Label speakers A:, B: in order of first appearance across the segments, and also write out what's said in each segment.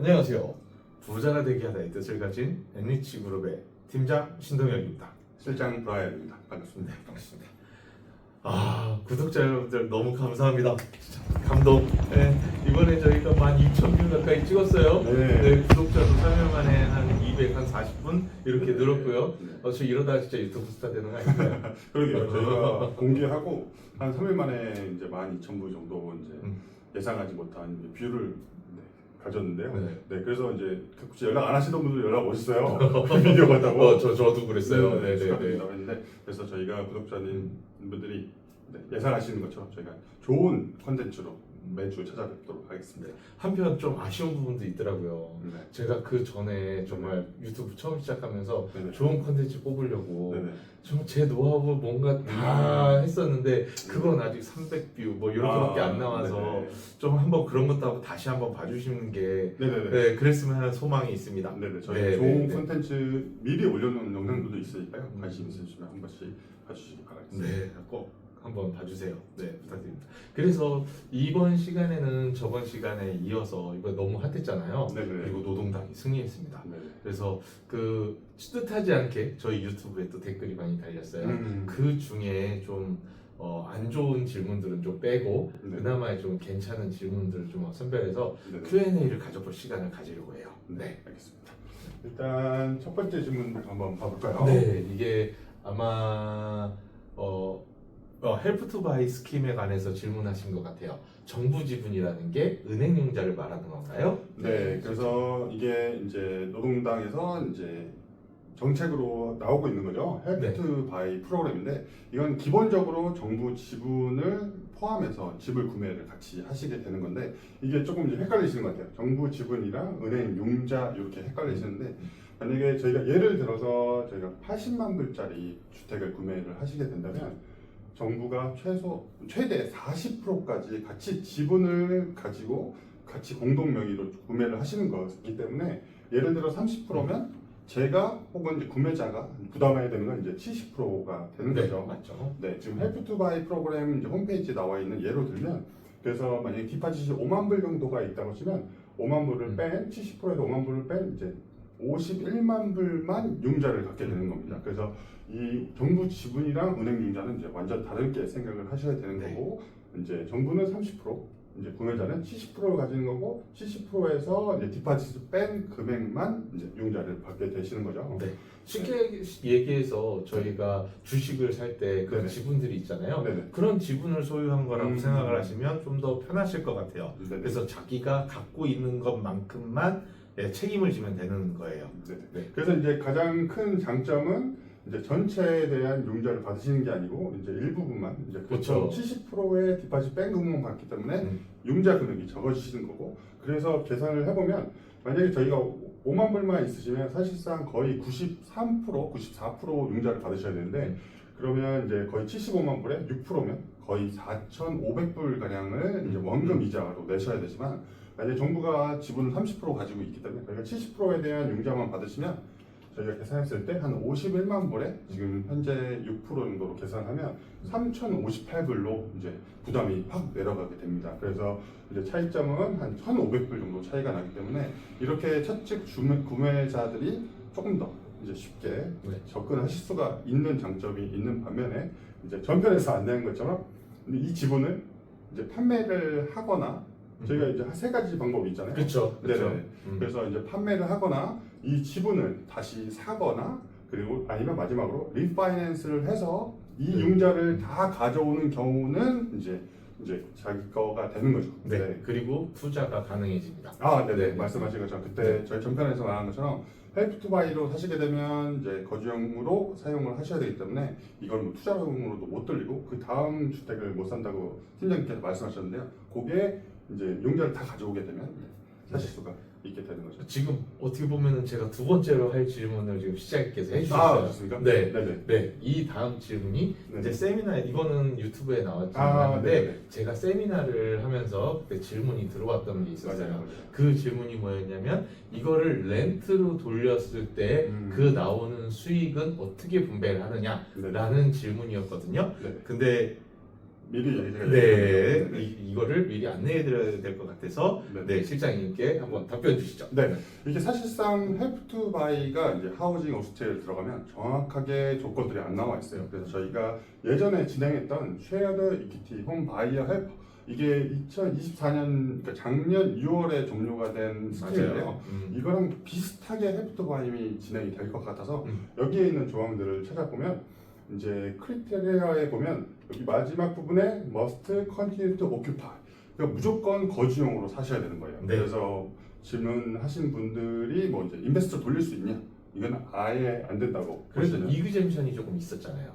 A: 안녕하세요. 부자가 되기 하다의 뜻을 가진 엔리치그룹의 팀장 신동혁입니다.
B: 실장 브라이언입니다. 반갑습니다.
A: 네, 반갑습니다. 구독자 여러분들 너무 감사합니다. 진짜 감동. 네, 이번에 저희가 12,000뷰 가까이 찍었어요.
B: 네.
A: 구독자도 3일 만에 한 240분 이렇게 늘었고요.
B: 네.
A: 저 이러다 진짜 유튜브 스타 되는 거 아닌가요?
B: 그러게요. 저희가 공개하고 한 3일 만에 이제 12,000부 정도 이제 예상하지 못한 이제 뷰를 가졌는데요.
A: 네.
B: 그래서 이제 혹시 연락 안 하시던 분들 연락 오셨어요. 비디오 같다고.
A: 저도 그랬어요.
B: 네, 축하드립니다. 했는데 그래서 저희가 구독자님 분들이 예상하시는 것처럼 저희가 좋은 컨텐츠로 매주 찾아뵙도록 하겠습니다.
A: 한편 좀 아쉬운 부분도 있더라고요.
B: 네.
A: 제가 그 전에 정말 유튜브 처음 시작하면서
B: 네네.
A: 좋은 컨텐츠 뽑으려고
B: 네네.
A: 좀 제 노하우 뭔가 다 했었는데 그건 아직 300뷰 뭐 이렇게밖에 안 나와서
B: 네네.
A: 좀 한번 그런 것도 하고 다시 한번 봐주시는 게
B: 네네네.
A: 그랬으면 하는 소망이 있습니다.
B: 네네. 저희
A: 네,
B: 좋은
A: 네.
B: 콘텐츠 미리 올려놓은 영상들도 있으니까요. 관심 있으시면 한 번씩 봐주시기 바라겠습니다.
A: 네, 꼭 한번 봐주세요. 네, 부탁드립니다. 그래서 이번 시간에는 저번 시간에 이어서 이거 너무 핫했잖아요.
B: 네네.
A: 그리고 노동당이 승리했습니다.
B: 네네.
A: 그래서 그 뜻하지 않게 저희 유튜브에 또 댓글이 많이 달렸어요. 그 중에 좀 안 좋은 질문들은 좀 빼고
B: 네.
A: 그나마 좀 괜찮은 질문들을 좀 선별해서
B: 네네.
A: Q&A를 가져볼 시간을 가지려고 해요.
B: 네, 알겠습니다. 일단 첫 번째 질문 한번 봐볼까요?
A: 네, 이게 아마 헬프 투 바이 스킴에 관해서 질문하신 것 같아요. 정부 지분이라는 게 은행융자를 말하는 건가요?
B: 네, 그래서 이게 이제 노동당에서 이제 정책으로 나오고 있는 거죠. 헬프 투 바이 프로그램인데 이건 기본적으로 정부 지분을 포함해서 집을 구매를 같이 하시게 되는 건데 이게 조금 이제 헷갈리시는 것 같아요. 정부 지분이랑 은행 융자 이렇게 헷갈리시는데 만약에 저희가 예를 들어서 저희가 80만 불짜리 주택을 구매를 하시게 된다면 정부가 최대 40%까지 같이 지분을 가지고 같이 공동 명의로 구매를 하시는 것이기 때문에 예를 들어 30%면 제가 혹은 이제 구매자가 부담해야 되는 건 이제 70%가 되는 거죠.
A: 맞죠.
B: 네, 지금 헬프 투 바이 프로그램 이제 홈페이지에 나와 있는 예로 들면 그래서 만약에 디파짓이 5만 불 정도가 있다고 치면 5만 불을 뺀 70%에서 5만 불을 뺀 이제 51만 불만 융자를 갖게 되는 겁니다. 그래서 이 정부 지분이랑 은행 융자는 이제 완전 다르게 생각을 하셔야 되는 거고 이제 정부는 30%, 이제 구매자는 70%를 가지는 거고 70%에서 이제 디파짓을 뺀 금액만 이제 융자를 받게 되시는 거죠.
A: 네. 쉽게 얘기해서 저희가 주식을 살 때 그런
B: 네네.
A: 지분들이 있잖아요.
B: 네네.
A: 그런 지분을 소유한 거라고 생각을 하시면 좀 더 편하실 것 같아요.
B: 네네.
A: 그래서 자기가 갖고 있는 것만큼만 책임을 지면 되는 거예요.
B: 네네.
A: 네.
B: 그래서 이제 가장 큰 장점은 이제 전체에 대한 융자를 받으시는 게 아니고 이제 일부분만 이제
A: 그렇죠.
B: 70%의 디파짓 뺀 금액만 받기 때문에 융자 금액이 적어지시는 거고 그래서 계산을 해보면 만약에 저희가 5만 불만 있으시면 사실상 거의 93%, 94% 융자를 받으셔야 되는데 그러면 이제 거의 75만 불에 6%면 거의 4,500불 가량을 이제 원금 이자로 내셔야 되지만 만약에 정부가 지분을 30% 가지고 있기 때문에 저희가 70%에 대한 융자만 받으시면 저희가 계산했을 때 한 51만 불에 지금 현재 6% 정도로 계산하면 3,058불로 이제 부담이 확 내려가게 됩니다. 그래서 이제 차이점은 한 1,500불 정도 차이가 나기 때문에 이렇게 첫째 구매자들이 조금 더 이제 쉽게 접근하실 수가 있는 장점이 있는 반면에 이제 전편에서 안내한 것처럼 이 지분을 이제 판매를 하거나 저희가 이제 한 세 가지 방법이 있잖아요.
A: 그렇죠.
B: 네네. 그래서 이제 판매를 하거나 이 지분을 다시 사거나 그리고 아니면 마지막으로 리파이낸스를 해서 이 융자를 다 가져오는 경우는 이제 자기 거가 되는 거죠.
A: 네. 그리고 투자가 가능해집니다.
B: 네네. 말씀하신 것처럼 그때 저희 전편에서 말한 것처럼 헬프 투 바이로 사시게 되면 이제 거주용으로 사용을 하셔야 되기 때문에 이걸 뭐 투자용으로도 못 돌리고 그 다음 주택을 못 산다고 팀장님께서 말씀하셨는데요. 그게 이제 융자를 다 가져오게 되면 사실 수가 있게 되는 거죠.
A: 지금 어떻게 보면은 제가 두 번째로 할 질문을 지금 시작께서 해주셨어요.
B: 좋습니까?
A: 네.
B: 네네.
A: 네. 이 다음 질문이
B: 네네.
A: 이제 세미나 이거는 유튜브에 나왔지 않았는데
B: 네네.
A: 제가 세미나를 하면서 그때 질문이 들어왔던 게 있었어요.
B: 맞아요.
A: 그 질문이 뭐였냐면 이거를 렌트로 돌렸을 때 그 나오는 수익은 어떻게 분배를 하느냐라는 질문이었거든요.
B: 네.
A: 근데
B: 미리 얘기가
A: 네, 이거를 미리 안내해드려야 될 것 같아서
B: 네.
A: 네, 실장님께 한번 답변 주시죠.
B: 네, 이게 사실상 헬프 투 바이가 이제 하우징 오스테이를 들어가면 정확하게 조건들이 안 나와 있어요. 그래서 저희가 예전에 진행했던 쉐어드 이퀴티 홈 바이어 헬프 이게 2024년 그러니까 작년 6월에 종료가 된 스킬인데요.
A: 맞아요.
B: 이거랑 비슷하게 헬프 투 바이이 진행이 될 것 같아서
A: 음.
B: 여기에 있는 조항들을 찾아보면 이제 크리테리아에 보면 여기 마지막 부분에 must continue to occupy 그러니까 무조건 거주용으로 사셔야 되는 거예요.
A: 네.
B: 그래서 질문하신 분들이 뭐 이제 인베스터 돌릴 수 있냐? 이건 아예 안 된다고
A: 그래서
B: 보시면
A: 이그젬션이 조금 있었잖아요.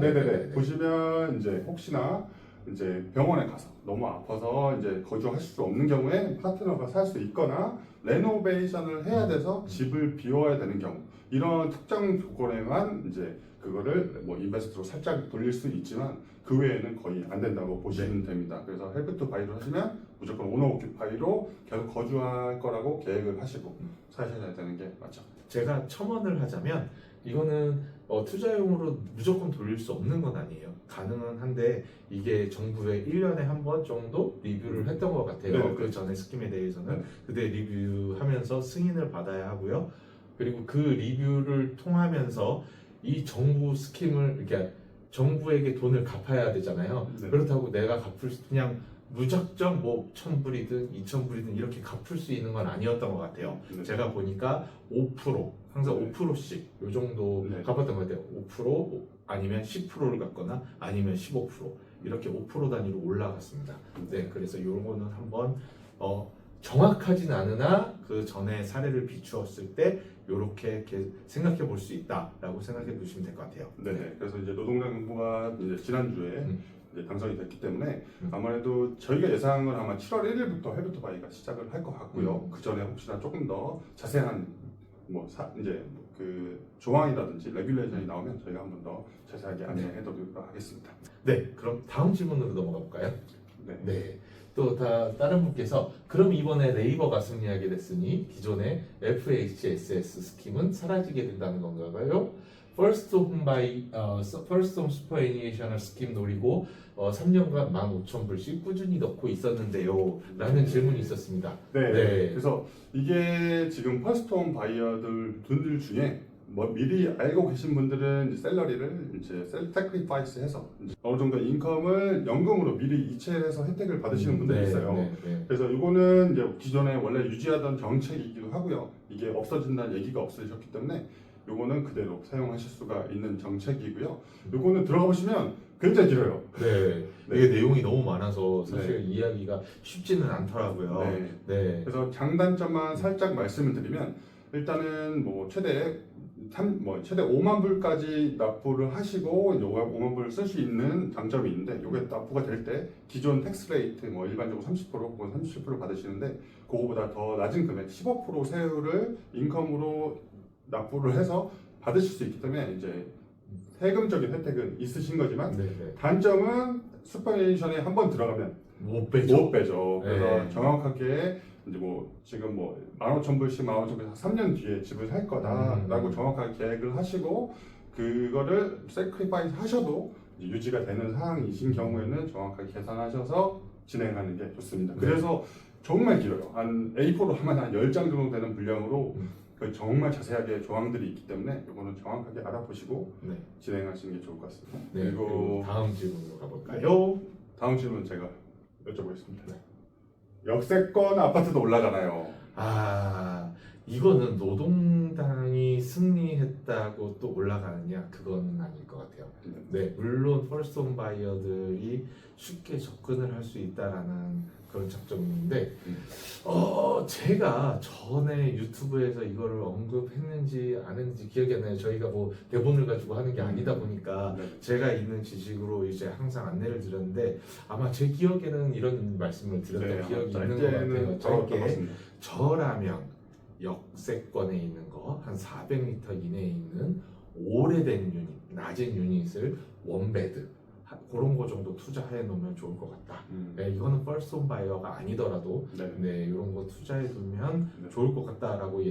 B: 네네네. 보시면 이제 혹시나 이제 병원에 가서 너무 아파서 이제 거주하실 수 없는 경우에 파트너가 살 수 있거나 레노베이션을 해야 돼서 집을 비워야 되는 경우 이런 특정 조건에만 이제 그거를 뭐 인베스트로 살짝 돌릴 수 있지만 그 외에는 거의 안 된다고 보시면 됩니다. 그래서 헬프 투 바이로 하시면 무조건 오너 오큐파이로 계속 거주할 거라고 계획을 하시고 사셔야 되는 게 맞죠.
A: 제가 첨언을 하자면 이거는 투자용으로 무조건 돌릴 수 없는 건 아니에요. 가능은 한데 이게 정부에 1년에 한 번 정도 리뷰를 했던 것 같아요.
B: 네.
A: 그 전에 스킴에 대해서는
B: 네.
A: 그때 리뷰하면서 승인을 받아야 하고요. 그리고 그 리뷰를 통하면서 이 정부 스킴을 이렇게 정부에게 돈을 갚아야 되잖아요.
B: 네.
A: 그렇다고 내가 갚을 그냥 무작정 뭐 1,000불이든 2,000불이든 이렇게 갚을 수 있는 건 아니었던 것 같아요.
B: 네.
A: 제가 보니까 5% 항상
B: 네.
A: 5%씩 요 정도
B: 네.
A: 갚았던 것 같아요. 5% 아니면 10%를 갚거나 아니면 15% 이렇게 5% 단위로 올라갔습니다. 네, 그래서 이런 거는 한번 정확하진 않으나 그 전에 사례를 비추었을 때 이렇게 생각해 볼 수 있다라고 생각해 보시면 될 것 같아요.
B: 네네. 그래서 이제 노동장부가 이제 지난주에 이제 당선이 됐기 때문에 아무래도 저희가 예상은 아마 7월 1일부터 헬프 투 바이가 시작을 할 것 같고요. 그 전에 혹시나 조금 더 자세한 뭐 이제 그 조항이라든지 레귤레이션이 나오면 저희가 한 번 더 자세하게 안내해드리도록 하겠습니다.
A: 네, 그럼 다음 질문으로 넘어가 볼까요?
B: 네.
A: 네. 또 다른 분께서 그럼 이번에 네이버가 승리하게 됐으니 기존의 FHSS 스킴은 사라지게 된다는 건가요? First Home Superannuation 스킴 노리고 3년간 15,000불씩 꾸준히 넣고 있었는데요 라는 질문이 있었습니다.
B: 네.
A: 네.
B: 그래서 이게 지금 퍼스트홈 바이어들 중에 뭐 미리 알고 계신 분들은 이제 셀러리를 이제 세크리파이스 해서 이제 어느 정도 인컴을 연금으로 미리 이체해서 혜택을 받으시는 분들이 있어요.
A: 네.
B: 그래서 이거는 이제 기존에 원래 유지하던 정책이기도 하고요. 이게 없어진다는 얘기가 없어졌기 때문에 요거는 그대로 사용하실 수가 있는 정책이고요. 요거는 들어가 보시면 굉장히 길어요.
A: 네.
B: 네.
A: 이게 내용이 너무 많아서 사실 이야기가 쉽지는 않더라고요.
B: 네.
A: 네.
B: 그래서 장단점만 살짝 말씀을 드리면 일단은 뭐 최대 5만 불까지 납부를 하시고 5만 불을 쓸 수 있는 장점이 있는데 이게 납부가 될 때 기존 텍스 레이트 뭐 일반적으로 30% 혹은 37% 받으시는데 그거보다 더 낮은 금액 15% 세율을 인컴으로 납부를 해서 받으실 수 있기 때문에 이제 세금적인 혜택은 있으신 거지만
A: 네.
B: 단점은 슈퍼네이션에 한번 들어가면
A: 못 빼죠.
B: 못 빼죠. 그래서
A: 네.
B: 정확하게 이제 뭐 지금 뭐 15,000불씩 15,000불 3년 뒤에 집을 살 거다라고 정확하게 계획을 하시고 그거를 세크리파이스 하셔도 이제 유지가 되는 상황이신 경우에는 정확하게 계산하셔서 진행하는 게 좋습니다.
A: 네.
B: 그래서 정말 길어요. 한 A4로 하면 한 10장 정도 되는 분량으로 그 정말 자세하게 조항들이 있기 때문에 이거는 정확하게 알아보시고
A: 네.
B: 진행하시는 게 좋을 것 같습니다.
A: 네.
B: 그리고
A: 그리고 다음 질문으로 가볼까요?
B: 다음 질문 제가 여쭤보겠습니다. 역세권 아파트도 올라가나요?
A: 이거는 노동당이 승리했다고 또 올라가느냐 그건 아닐 것 같아요. 네, 물론 퍼스트홈 바이어들이 쉽게 접근을 할 수 있다라는 그런 장점이 있는데 제가 전에 유튜브에서 이거를 언급했는지 안 했는지 기억이 안 나요. 저희가 뭐 대본을 가지고 하는 게 아니다 보니까
B: 네.
A: 제가 있는 지식으로 이제 항상 안내를 드렸는데 아마 제 기억에는 이런 말씀을 드렸던 기억이 있는 것 같아요. 짧게 저라면 역세권에 있는 거 한 400m 이내에 있는 오래된 유닛, 낮은 유닛을 원베드 그런 거 정도 투자해 놓으면 좋을 것 같다. 네, 이거는 퍼스트홈 바이어가 아니더라도 네, 이런 거 투자해 두면 좋을 것 같다라고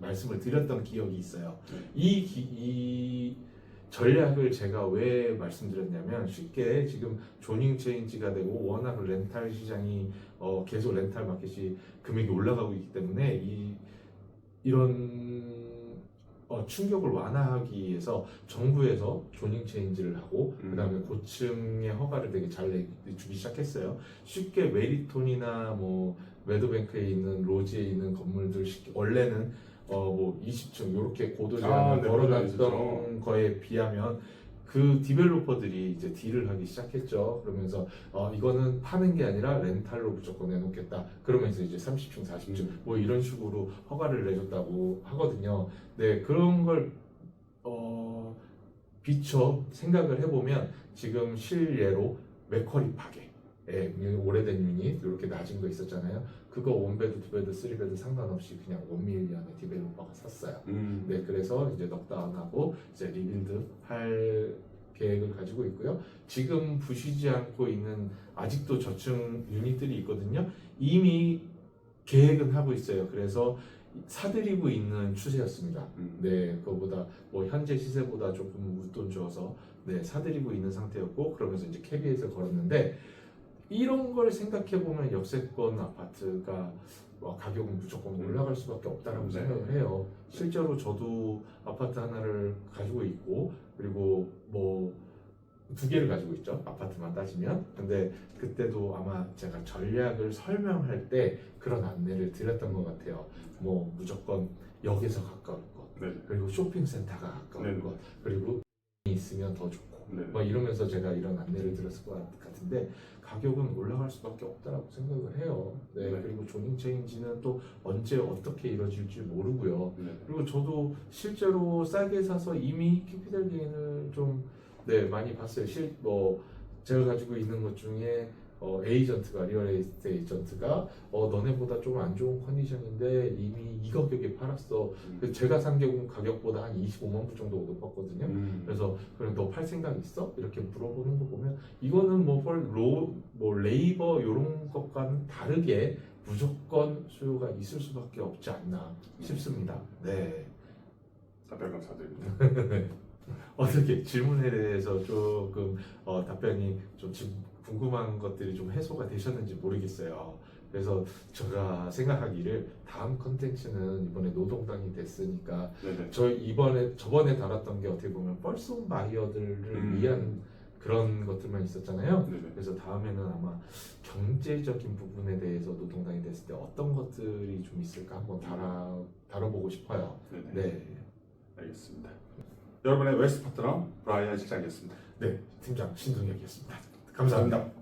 A: 말씀을 드렸던 기억이 있어요. 이 전략을 제가 왜 말씀드렸냐면 쉽게 지금 조닝 체인지가 되고 워낙 렌탈 시장이 계속 렌탈 마켓이 금액이 올라가고 있기 때문에 이런 충격을 완화하기 위해서 정부에서 조닝 체인지를 하고 그다음에 고층의 허가를 되게 잘 주기 시작했어요. 쉽게 웨리톤이나 뭐 매도뱅크에 있는 로지에 있는 건물들 원래는 뭐 20층 이렇게 고도 제한을 걸어놨던 거에 비하면 그 디벨로퍼들이 이제 딜을 하기 시작했죠. 그러면서 이거는 파는 게 아니라 렌탈로 무조건 내놓겠다. 그러면서 이제 30층, 40층 뭐 이런 식으로 허가를 내줬다고 하거든요. 네, 그런 걸 비춰 생각을 해보면 지금 실예로 맥쿼리 파괴, 오래된 유닛 이렇게 낮은 거 있었잖아요. 그거 원베드, 투베드, 쓰리베드 상관없이 그냥 1밀리언의 디벨로퍼가 샀어요. 네, 그래서 이제 넉다운하고 이제 리빌드 할 계획을 가지고 있고요. 지금 부시지 않고 있는 아직도 저층 유닛들이 있거든요. 이미 계획은 하고 있어요. 그래서 사들이고 있는 추세였습니다. 네, 그거보다 뭐 현재 시세보다 조금 웃돈 줘서 네, 사들이고 있는 상태였고 그러면서 이제 KB에서 걸었는데 이런 걸 생각해 보면 역세권 아파트가 가격은 무조건 올라갈 수밖에 없다라고 생각을 해요. 실제로 저도 아파트 하나를 가지고 있고 그리고 뭐 2개를 가지고 있죠. 아파트만 따지면. 근데 그때도 아마 제가 전략을 설명할 때 그런 안내를 드렸던 것 같아요. 뭐 무조건 역에서 가까울 것, 그리고 쇼핑센터가 가까울 것, 그리고 있으면 더 좋고 뭐 이러면서 제가 이런 안내를 드렸을 것 같은데 가격은 올라갈 수밖에 없다라고 생각을 해요. 네, 그리고 조닝 체인지는 또 언제 어떻게 이루어질지 모르고요. 그리고 저도 실제로 싸게 사서 이미 캐피탈 게인을 좀 많이 봤어요. 제가 가지고 있는 것 중에 에이전트가 리얼 에이스트 에이전트가 너네보다 좀 안 좋은 컨디션인데 이미 이 가격에 팔았어. 제가 산 경우 가격보다 한 25만 불 정도 높았거든요. 그래서 그럼 너 팔 생각 있어? 이렇게 물어보는 거 보면 이거는 뭐 레이버 이런 것과는 다르게 무조건 수요가 있을 수밖에 없지 않나 싶습니다. 네.
B: 답변 감사드립니다.
A: 어떻게 질문에 대해서 조금 답변이 좀 지금 궁금한 것들이 좀 해소가 되셨는지 모르겠어요. 그래서 제가 생각하기를 다음 컨텐츠는 이번에 노동당이 됐으니까 저번에 다뤘던 게 어떻게 보면 펄스온 바이어들을 위한 그런 것들만 있었잖아요. 그래서 다음에는 아마 경제적인 부분에 대해서 노동당이 됐을 때 어떤 것들이 좀 있을까 한번 다뤄보고 싶어요. 네.
B: 알겠습니다. 여러분의 웨스트 파트너 브라이언 실장이었습니다.
A: 네, 팀장 신동혁이었습니다. 감사합니다.